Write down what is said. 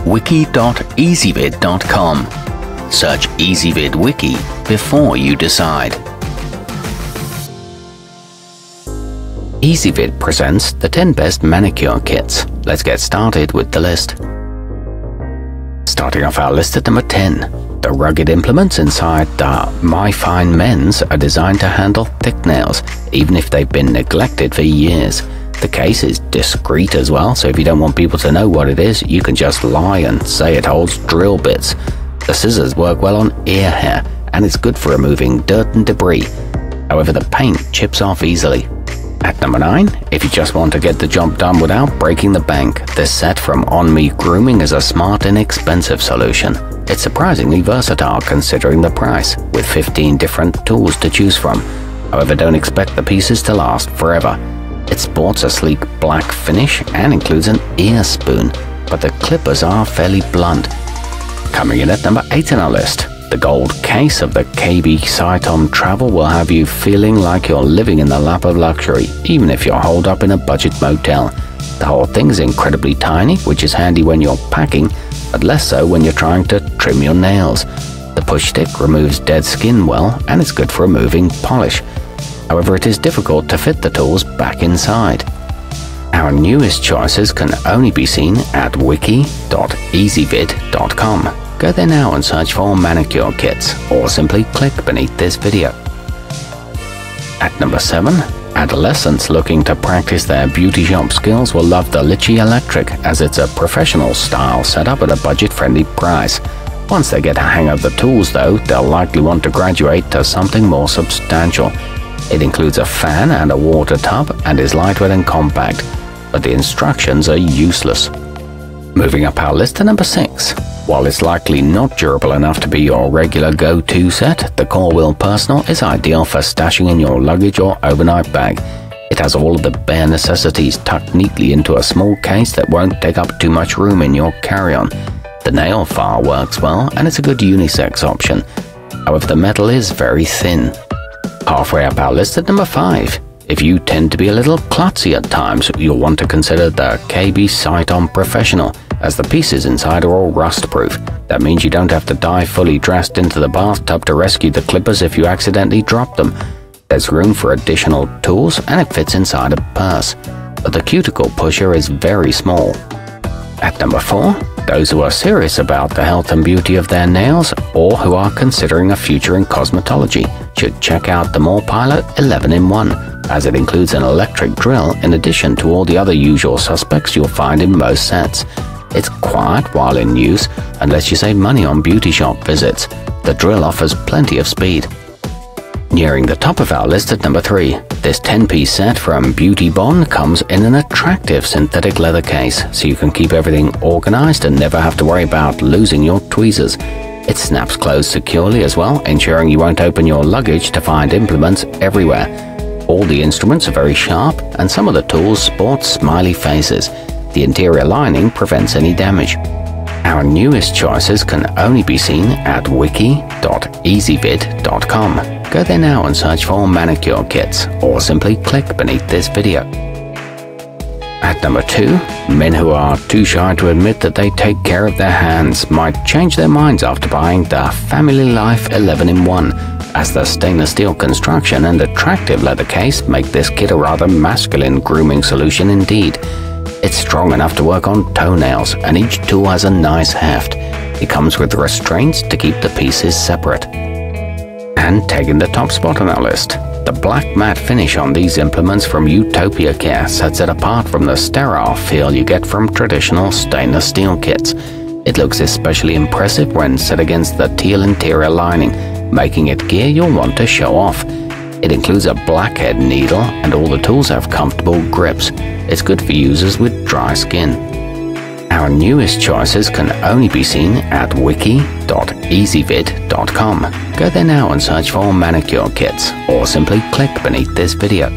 wiki.ezvid.com. Search Ezvid Wiki before you decide. Ezvid presents the 10 best manicure kits. Let's get started with the list. Starting off our list at number 10. The rugged implements inside the mifine men's are designed to handle thick nails, even if they've been neglected for years. The case is discreet as well, so if you don't want people to know what it is, you can just lie and say it holds drill bits. The scissors work well on ear hair, and it's good for removing dirt and debris. However, the paint chips off easily. At number 9, if you just want to get the job done without breaking the bank, this set from Me Grooming is a smart, inexpensive solution. It's surprisingly versatile considering the price, with 15 different tools to choose from. However, don't expect the pieces to last forever. It sports a sleek black finish and includes an ear spoon, but the clippers are fairly blunt. Coming in at number 8 on our list, the gold case of the keiby citom travel will have you feeling like you're living in the lap of luxury, even if you're holed up in a budget motel. The whole thing's incredibly tiny, which is handy when you're packing, but less so when you're trying to trim your nails. The push stick removes dead skin well, and it's good for removing polish. However, it is difficult to fit the tools back inside. Our newest choices can only be seen at wiki.ezvid.com. Go there now and search for manicure kits, or simply click beneath this video. At number 7, adolescents looking to practice their beauty shop skills will love the Litchi Electric, as it's a professional style setup at a budget-friendly price. Once they get a hang of the tools though, they'll likely want to graduate to something more substantial. It includes a fan and a water tub and is lightweight and compact, but the instructions are useless. Moving up our list to number 6. While it's likely not durable enough to be your regular go-to set, the corewill Personal is ideal for stashing in your luggage or overnight bag. It has all of the bare necessities tucked neatly into a small case that won't take up too much room in your carry-on. The nail file works well, and it's a good unisex option. However, the metal is very thin. Halfway up our list at number 5. If you tend to be a little klutzy at times, you'll want to consider the keiby citom Professional, as the pieces inside are all rust-proof. That means you don't have to dive fully dressed into the bathtub to rescue the clippers if you accidentally drop them. There's room for additional tools, and it fits inside a purse, but the cuticle pusher is very small. At number 4, those who are serious about the health and beauty of their nails, or who are considering a future in cosmetology, should check out the morpilot 11-in-1, as it includes an electric drill in addition to all the other usual suspects you'll find in most sets. It's quiet while in use, unless you save money on beauty shop visits. The drill offers plenty of speed. Nearing the top of our list at number 3, this 10-piece set from Beauty Bond comes in an attractive synthetic leather case, so you can keep everything organized and never have to worry about losing your tweezers. It snaps closed securely as well, ensuring you won't open your luggage to find implements everywhere. All the instruments are very sharp, and some of the tools sport smiley faces. The interior lining prevents any damage. Our newest choices can only be seen at wiki.ezvid.com. Go there now and search for manicure kits, or simply click beneath this video. At number 2, men who are too shy to admit that they take care of their hands might change their minds after buying the familife 11-in-1, as the stainless steel construction and attractive leather case make this kit a rather masculine grooming solution indeed. It's strong enough to work on toenails, and each tool has a nice heft. It comes with restraints to keep the pieces separate. And taking the top spot on our list, the black matte finish on these implements from Utopia care sets it apart from the sterile feel you get from traditional stainless steel kits. It looks especially impressive when set against the teal interior lining, making it gear you'll want to show off. It includes a blackhead needle, and all the tools have comfortable grips. It's good for users with dry skin. Our newest choices can only be seen at wiki.ezvid.com. Go there now and search for manicure kits, or simply click beneath this video.